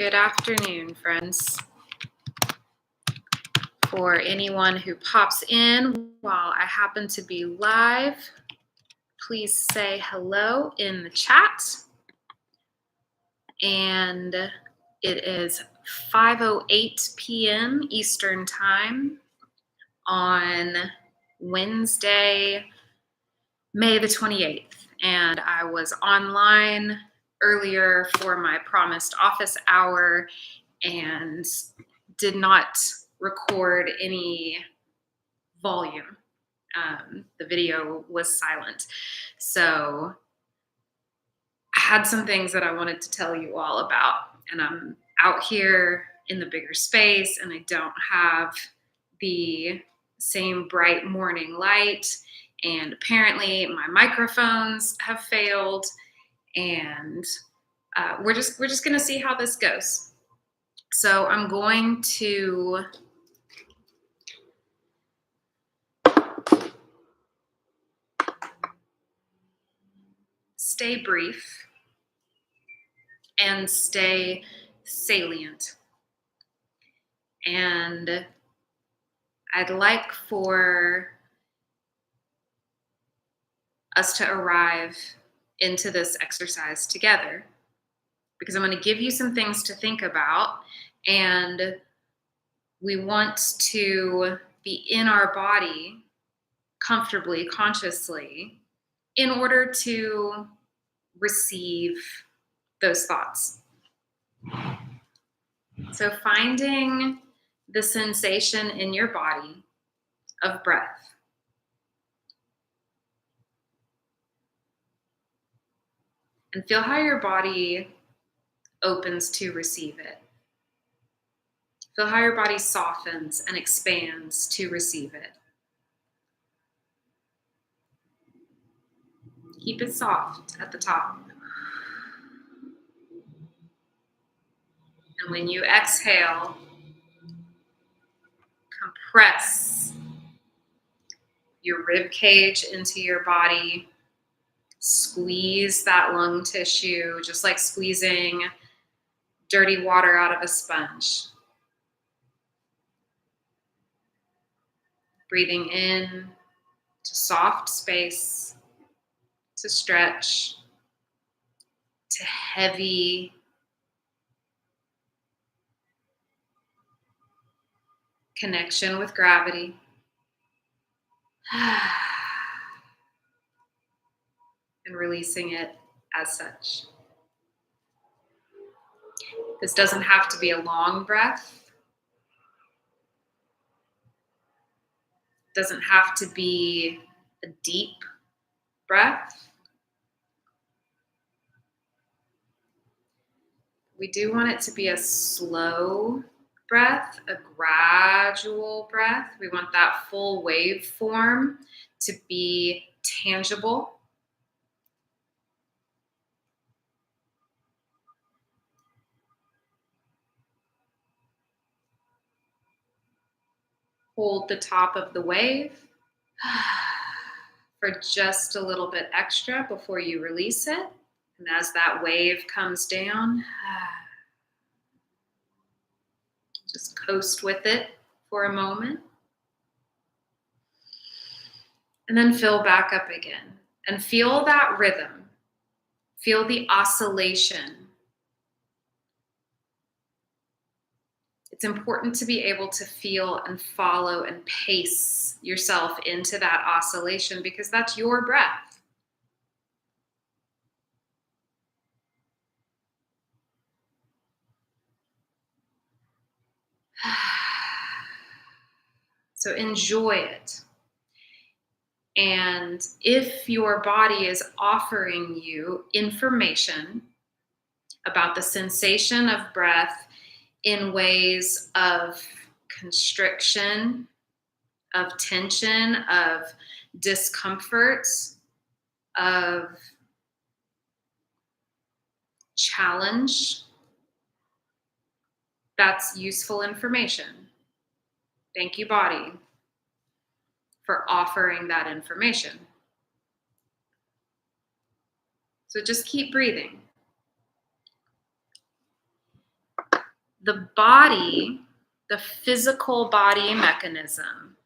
Good afternoon, friends. For anyone who pops in while I happen to be live, please say hello in the chat. And it is 5:08 p.m. Eastern Time on Wednesday, May the 28th. And I was online earlier for my promised office hour and did not record any volume. The video was silent. So I had some things that I wanted to tell you all about, and I'm out here in the bigger space and I don't have the same bright morning light, and apparently my microphones have failed, and we're just going to see how this goes. So I'm going to stay brief and stay salient. And I'd like for us to arrive into this exercise together, because I'm going to give you some things to think about, and we want to be in our body comfortably, consciously, in order to receive those thoughts. So finding the sensation in your body of breath. And feel how your body opens to receive it. Feel how your body softens and expands to receive it. Keep it soft at the top. And when you exhale, compress your rib cage into your body. Squeeze that lung tissue, just like squeezing dirty water out of a sponge. Breathing in to soft space, to stretch, to heavy, connection with gravity. And releasing it as such. This doesn't have to be a long breath. It doesn't have to be a deep breath. We do want it to be a slow breath, a gradual breath. We want that full wave form to be tangible. Hold the top of the wave for just a little bit extra before you release it. And as that wave comes down, just coast with it for a moment. And then fill back up again. And feel that rhythm. Feel the oscillation. It's important to be able to feel and follow and pace yourself into that oscillation, because that's your breath. So enjoy it. And if your body is offering you information about the sensation of breath in ways of constriction, of tension, of discomfort, of challenge, that's useful information. Thank you, body, for offering that information. So just keep breathing. The body, the physical body mechanism,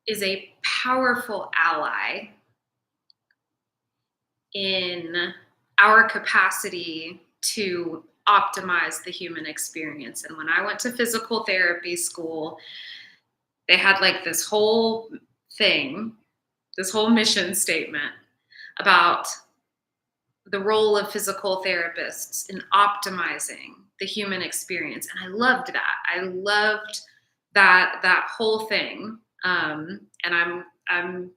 is a powerful ally in our capacity to optimize the human experience. And when I went to physical therapy school, they had like this whole thing, this whole mission statement about the role of physical therapists in optimizing the human experience. And I loved that. I loved that whole thing. And I'm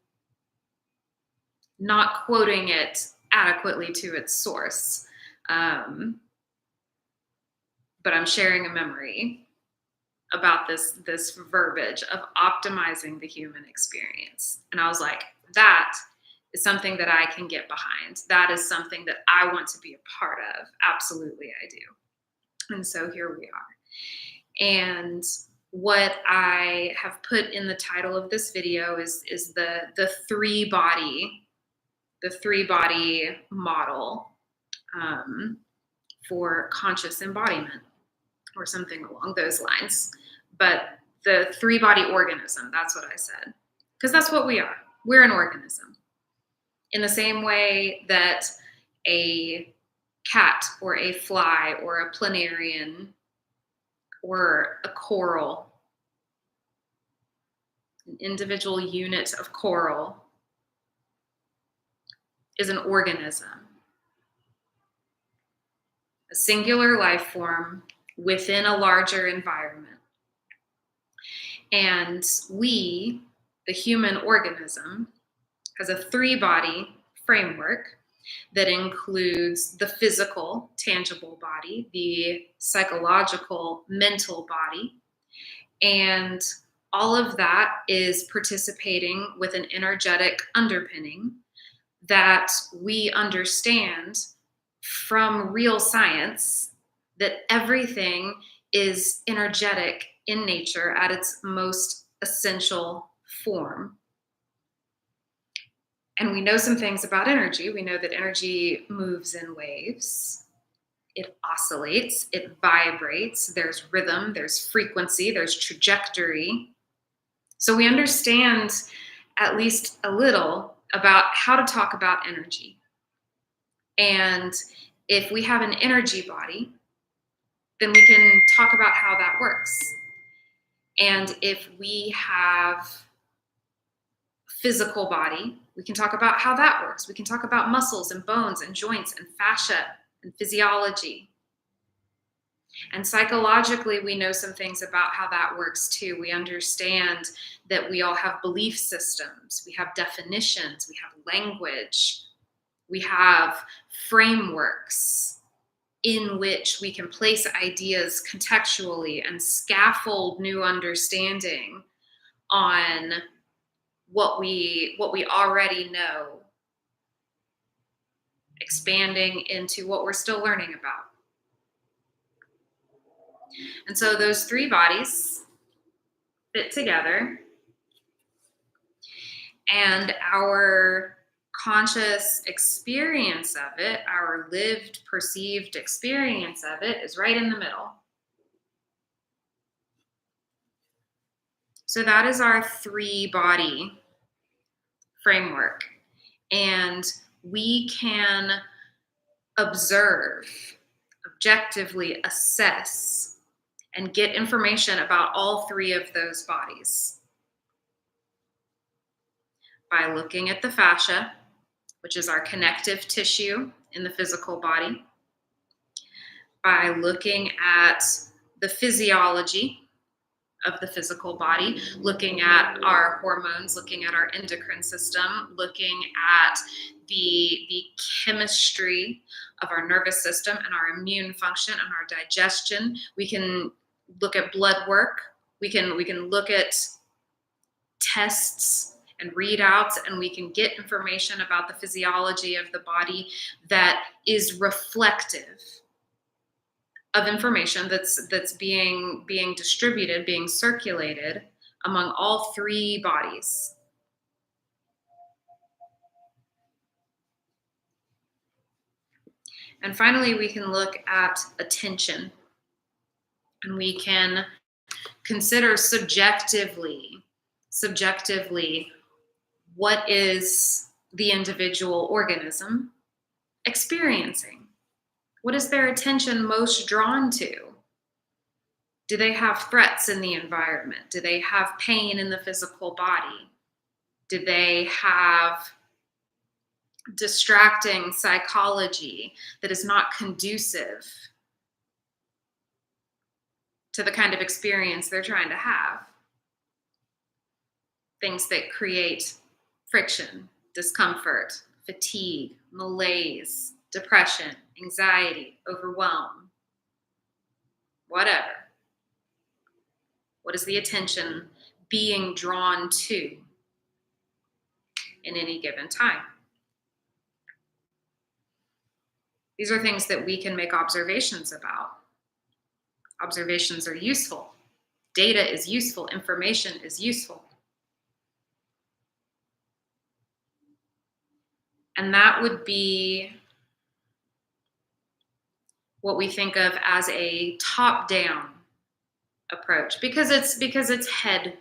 not quoting it adequately to its source, but I'm sharing a memory about this verbiage of optimizing the human experience. And I was like, that is something that I can get behind. That is something that I want to be a part of. Absolutely, I do. And so here we are. And what I have put in the title of this video is the three body model for conscious embodiment, or something along those lines. But the three body organism, that's what I said. Because that's what we are. We're an organism. In the same way that a cat or a fly or a planarian or a coral, an individual unit of coral, is an organism, a singular life form within a larger environment. And we, the human organism, has a three-body framework that includes the physical, tangible body, the psychological, mental body, and all of that is participating with an energetic underpinning that we understand from real science, that everything is energetic in nature at its most essential form. And we know some things about energy. We know that energy moves in waves. It oscillates, it vibrates, there's rhythm, there's frequency, there's trajectory. So we understand at least a little about how to talk about energy. And if we have an energy body, then we can talk about how that works. And if we have physical body, we can talk about how that works. We can talk about muscles and bones and joints and fascia and physiology. And psychologically, we know some things about how that works too. We understand that we all have belief systems, we have definitions, we have language, we have frameworks in which we can place ideas contextually and scaffold new understanding on what we already know, expanding into what we're still learning about. And so those three bodies fit together, and our conscious experience of it, our lived, perceived experience of it, is right in the middle. So that is our three body framework. And we can observe, objectively assess, and get information about all three of those bodies by looking at the fascia, which is our connective tissue in the physical body, by looking at the physiology of the physical body, looking at our hormones, looking at our endocrine system, looking at the chemistry of our nervous system and our immune function and our digestion. We can look at blood work. We can look at tests and readouts, and we can get information about the physiology of the body that is reflective of information that's being distributed, being circulated among all three bodies. And finally, we can look at attention, and we can consider subjectively, what is the individual organism experiencing? What is their attention most drawn to? Do they have threats in the environment? Do they have pain in the physical body? Do they have distracting psychology that is not conducive to the kind of experience they're trying to have? Things that create friction, discomfort, fatigue, malaise, depression, anxiety, overwhelm, whatever. What is the attention being drawn to in any given time? These are things that we can make observations about. Observations are useful. Data is useful. Information is useful. And that would be what we think of as a top-down approach, because it's head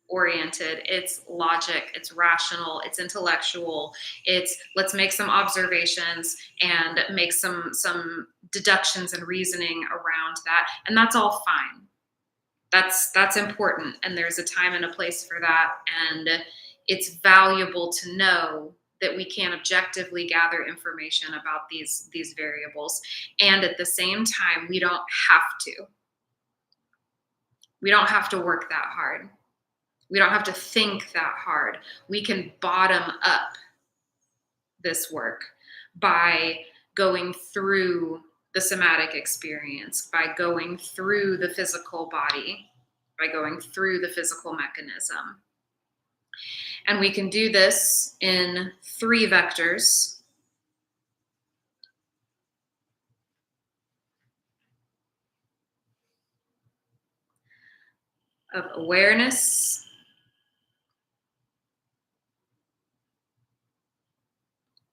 oriented, it's logic, it's rational, it's intellectual, it's let's make some observations and make some deductions and reasoning around that, and that's all fine. That's important, and there's a time and a place for that, and it's valuable to know that we can objectively gather information about these variables, and at the same time we don't have to work that hard. We don't have to think that hard. We can bottom up this work by going through the somatic experience, by going through the physical body, by going through the physical mechanism. And we can do this in 3 vectors. Of awareness,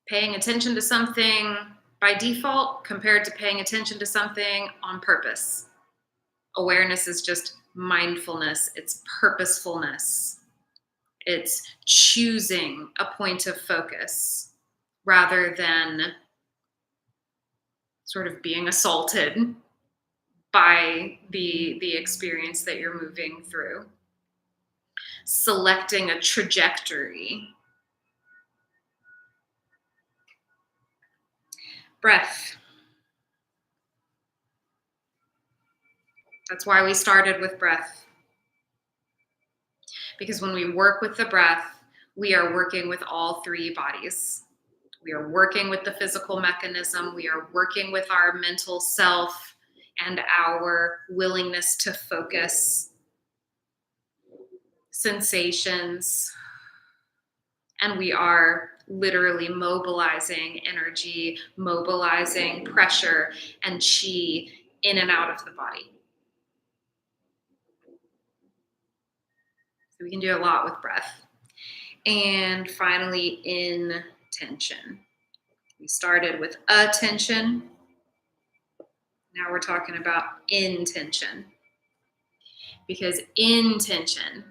paying attention to something by default compared to paying attention to something on purpose. Awareness is just mindfulness, it's purposefulness, it's choosing a point of focus rather than sort of being assaulted by the experience that you're moving through. Selecting a trajectory. Breath. That's why we started with breath. Because when we work with the breath, we are working with all 3 bodies. We are working with the physical mechanism. We are working with our mental self and our willingness to focus, sensations. And we are literally mobilizing energy, mobilizing pressure and chi in and out of the body. So we can do a lot with breath. And finally, intention. We started with attention. Now we're talking about intention. Because intention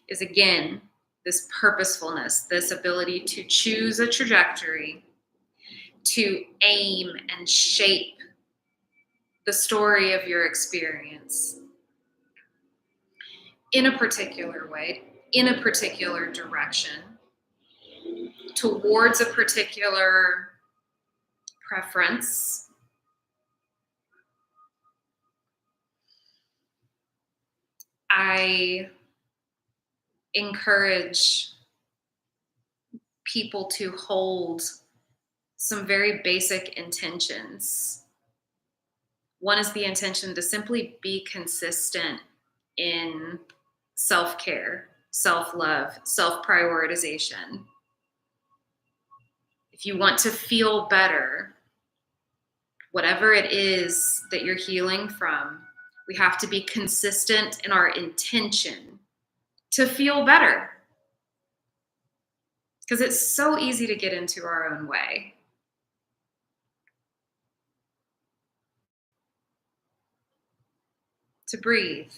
is, again, this purposefulness, this ability to choose a trajectory, to aim and shape the story of your experience in a particular way, in a particular direction, towards a particular preference. I encourage people to hold some very basic intentions. One is the intention to simply be consistent in self-care, self-love, self-prioritization. If you want to feel better, whatever it is that you're healing from, we have to be consistent in our intention to feel better. Because it's so easy to get into our own way. To breathe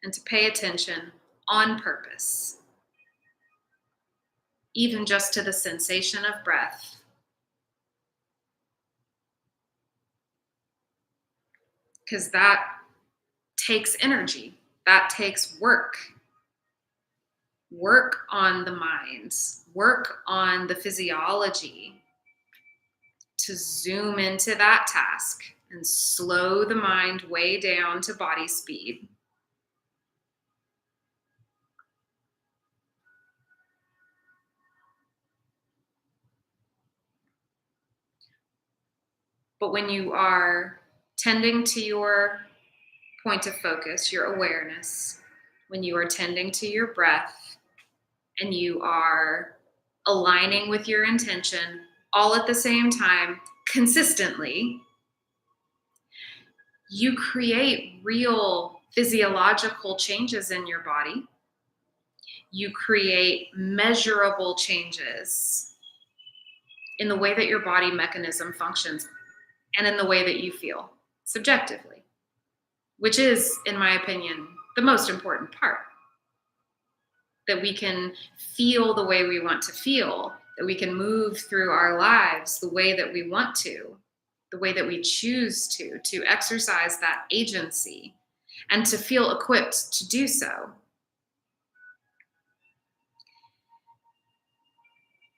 and to pay attention on purpose, even just to the sensation of breath. Because that takes energy, that takes work. Work on the mind, work on the physiology to zoom into that task and slow the mind way down to body speed. But when you are tending to your point of focus, your awareness, when you are tending to your breath and you are aligning with your intention all at the same time, consistently, you create real physiological changes in your body. You create measurable changes in the way that your body mechanism functions and in the way that you feel subjectively, which is, in my opinion, the most important part. That we can feel the way we want to feel, that we can move through our lives the way that we want to, the way that we choose to exercise that agency and to feel equipped to do so.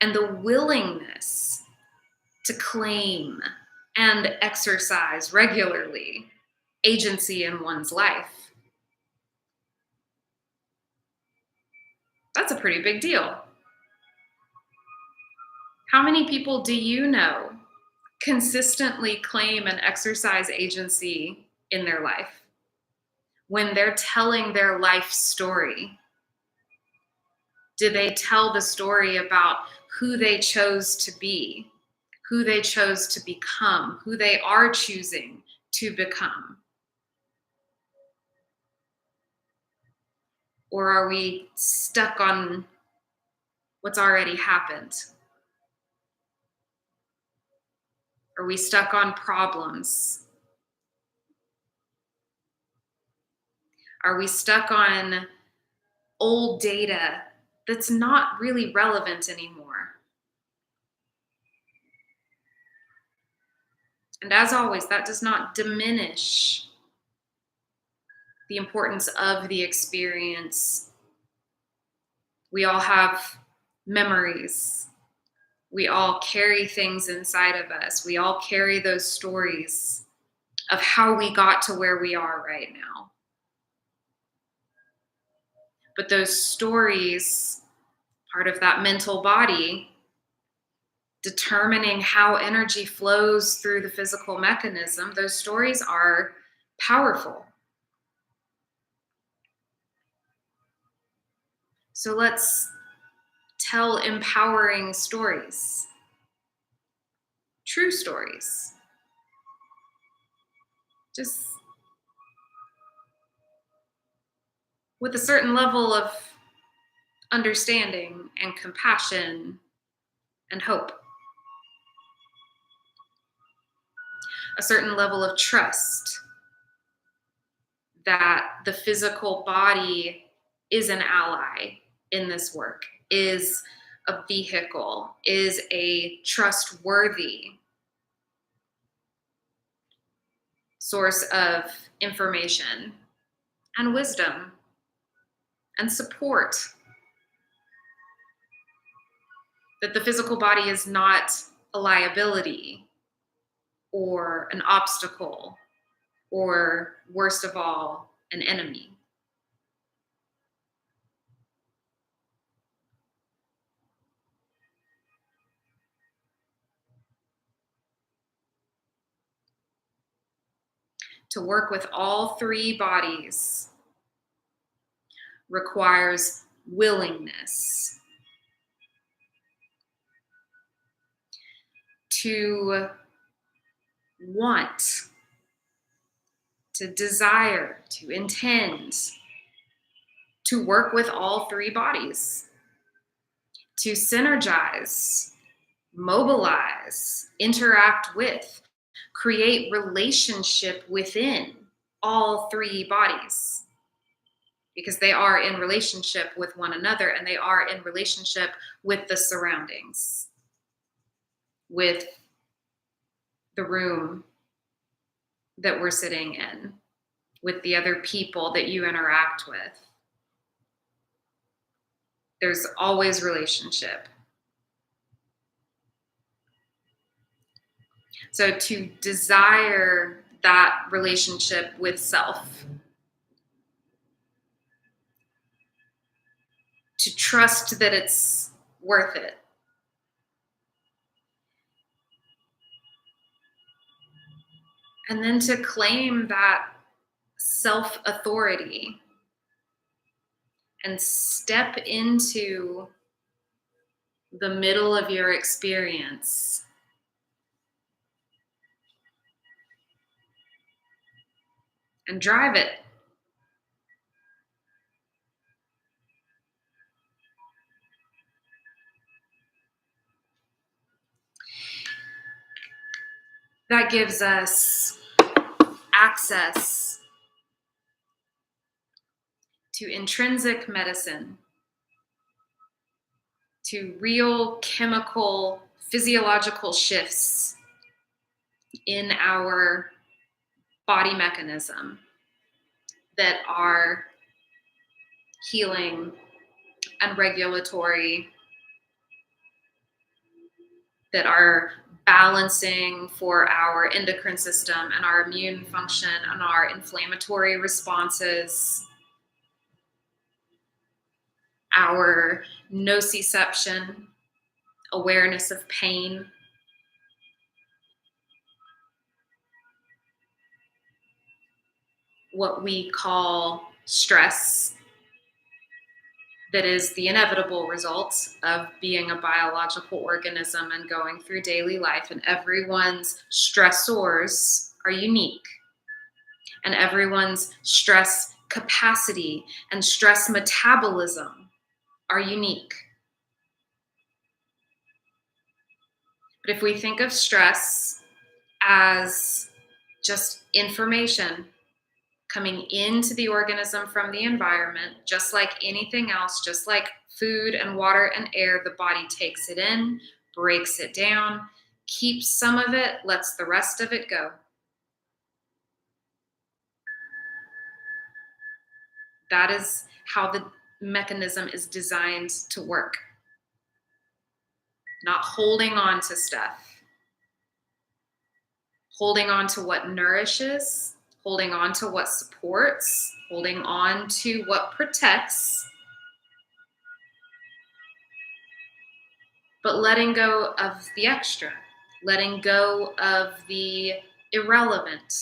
And the willingness to claim and exercise regularly agency in one's life. That's a pretty big deal. How many people do you know consistently claim and exercise agency in their life when they're telling their life story? Do they tell the story about who they chose to be, who they chose to become, who they are choosing to become? Or are we stuck on what's already happened? Are we stuck on problems? Are we stuck on old data that's not really relevant anymore? And as always, that does not diminish the importance of the experience. We all have memories. We all carry things inside of us. We all carry those stories of how we got to where we are right now. But those stories, part of that mental body, determining how energy flows through the physical mechanism, those stories are powerful. So let's tell empowering stories, true stories. Just with a certain level of understanding and compassion and hope. A certain level of trust that the physical body is an ally in this work, is a vehicle, is a trustworthy source of information and wisdom and support. That the physical body is not a liability or an obstacle or, worst of all, an enemy. To work with all three bodies requires willingness. To want, to desire, to intend to work with all three bodies. to synergize, mobilize, interact with, create relationship within all three bodies, because they are in relationship with one another and they are in relationship with the surroundings, with the room that we're sitting in, with the other people that you interact with. There's always relationship. So to desire that relationship with self, to trust that it's worth it, and then to claim that self-authority and step into the middle of your experience and drive it. That gives us access to intrinsic medicine, to real chemical, physiological shifts in our body mechanism that are healing and regulatory, that are balancing for our endocrine system and our immune function and our inflammatory responses, our nociception, awareness of pain, what we call stress, that is the inevitable result of being a biological organism and going through daily life. And everyone's stressors are unique. And everyone's stress capacity and stress metabolism are unique. But if we think of stress as just information coming into the organism from the environment, just like anything else, just like food and water and air, the body takes it in, breaks it down, keeps some of it, lets the rest of it go. That is how the mechanism is designed to work. Not holding on to stuff. Holding on to what nourishes, holding on to what supports, holding on to what protects, but letting go of the extra, letting go of the irrelevant.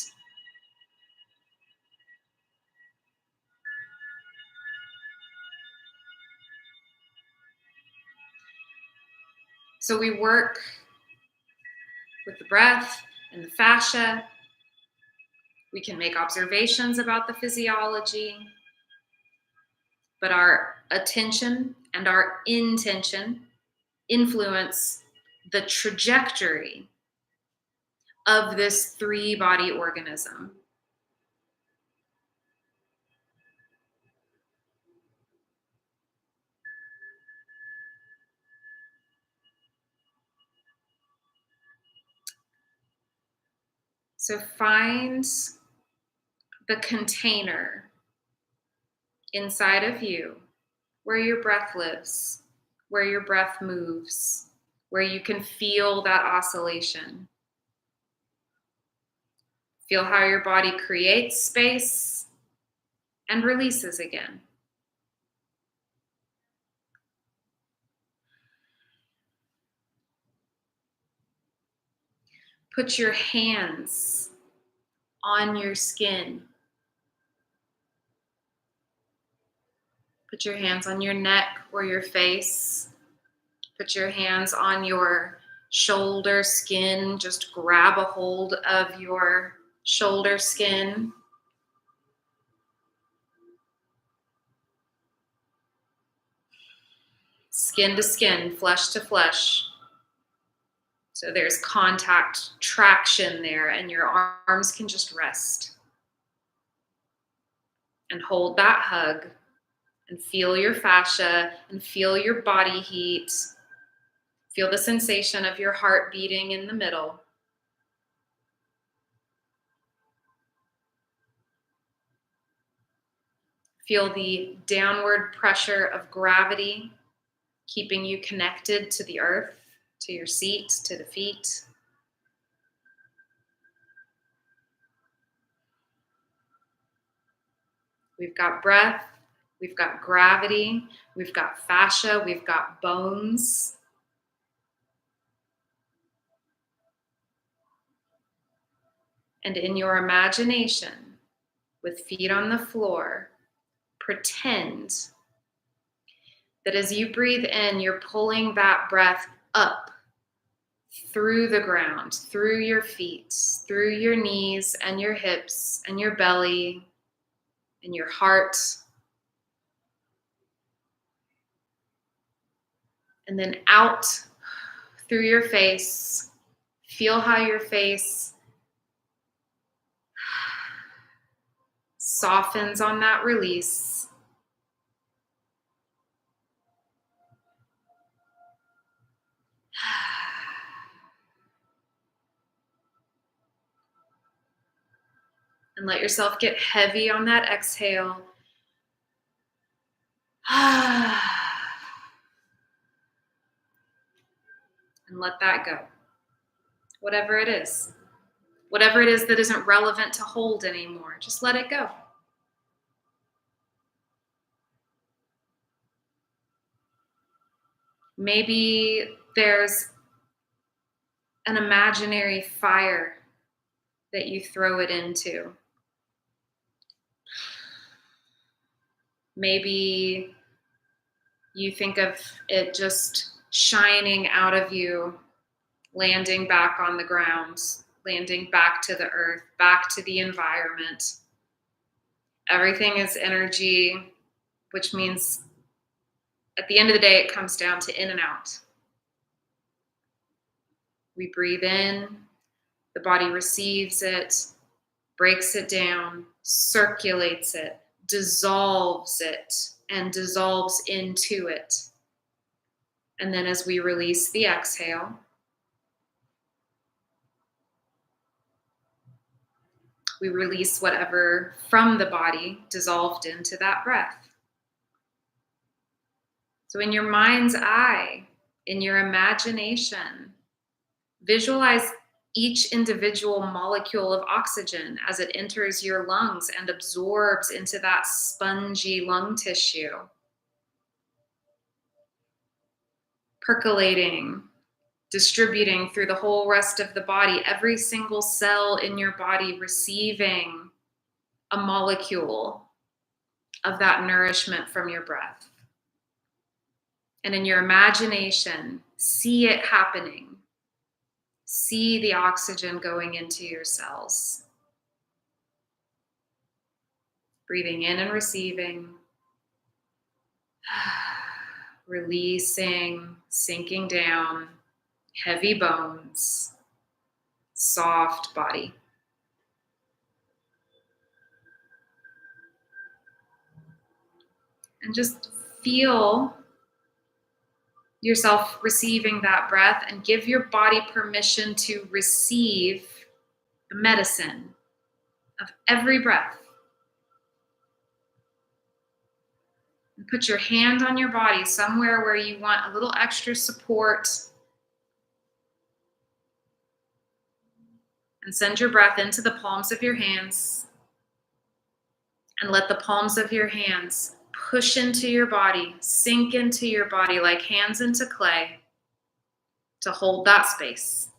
So we work with the breath and the fascia. We can make observations about the physiology, but our attention and our intention influence the trajectory of this three-body organism. So find the container inside of you where your breath lives, where your breath moves, where you can feel that oscillation. Feel how your body creates space and releases again. Put your hands on your skin. Put your hands on your neck or your face. Put your hands on your shoulder skin. Just grab a hold of your shoulder skin. skin to skin, flesh to flesh. So there's contact, traction there, and your arms can just rest. And hold that hug and feel your fascia and feel your body heat. Feel the sensation of your heart beating in the middle. Feel the downward pressure of gravity, keeping you connected to the earth, to your seat, to the feet. We've got breath, we've got gravity, we've got fascia, we've got bones. And in your imagination, with feet on the floor, pretend that as you breathe in, you're pulling that breath up through the ground, through your feet, through your knees and your hips and your belly and your heart. And then out through your face. Feel how your face softens on that release. And let yourself get heavy on that exhale. And let that go. Whatever it is. Whatever it is that isn't relevant to hold anymore, just let it go. Maybe there's an imaginary fire that you throw it into. Maybe you think of it just shining out of you, landing back on the ground, landing back to the earth, back to the environment. Everything is energy, which means at the end of the day, it comes down to in and out. We breathe in, the body receives it, breaks it down, circulates it, dissolves it, and dissolves into it. And then as we release the exhale, we release whatever from the body dissolved into that breath. So in your mind's eye, in your imagination, visualize each individual molecule of oxygen as it enters your lungs and absorbs into that spongy lung tissue, percolating, distributing through the whole rest of the body, every single cell in your body receiving a molecule of that nourishment from your breath. And in your imagination, see it happening. See the oxygen going into your cells. Breathing in and receiving. Releasing, sinking down, heavy bones, soft body. And just feel yourself receiving that breath and give your body permission to receive the medicine of every breath. And put your hand on your body somewhere where you want a little extra support. And send your breath into the palms of your hands. And let the palms of your hands push into your body, sink into your body like hands into clay to hold that space.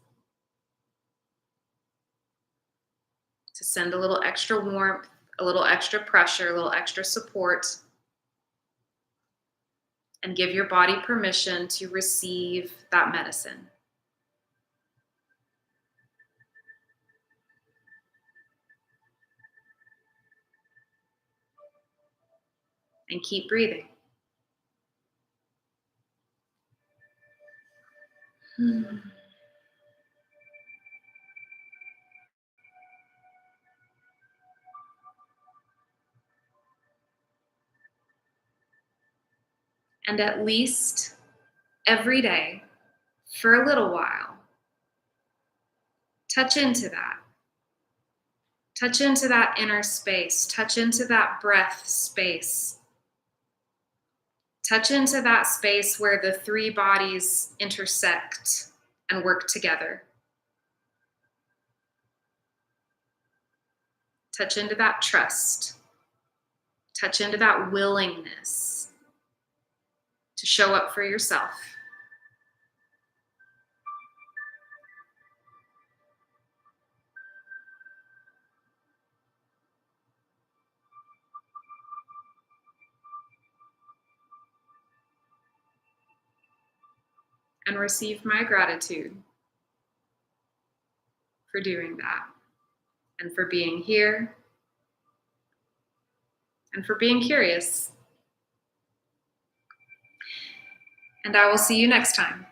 To send a little extra warmth, a little extra pressure, a little extra support. And give your body permission to receive that medicine. And keep breathing. And at least every day, for a little while, touch into that. Touch into that inner space. Touch into that breath space. Touch into that space where the three bodies intersect and work together. Touch into that trust. Touch into that willingness to show up for yourself. And receive my gratitude for doing that, and for being here, and for being curious. And I will see you next time.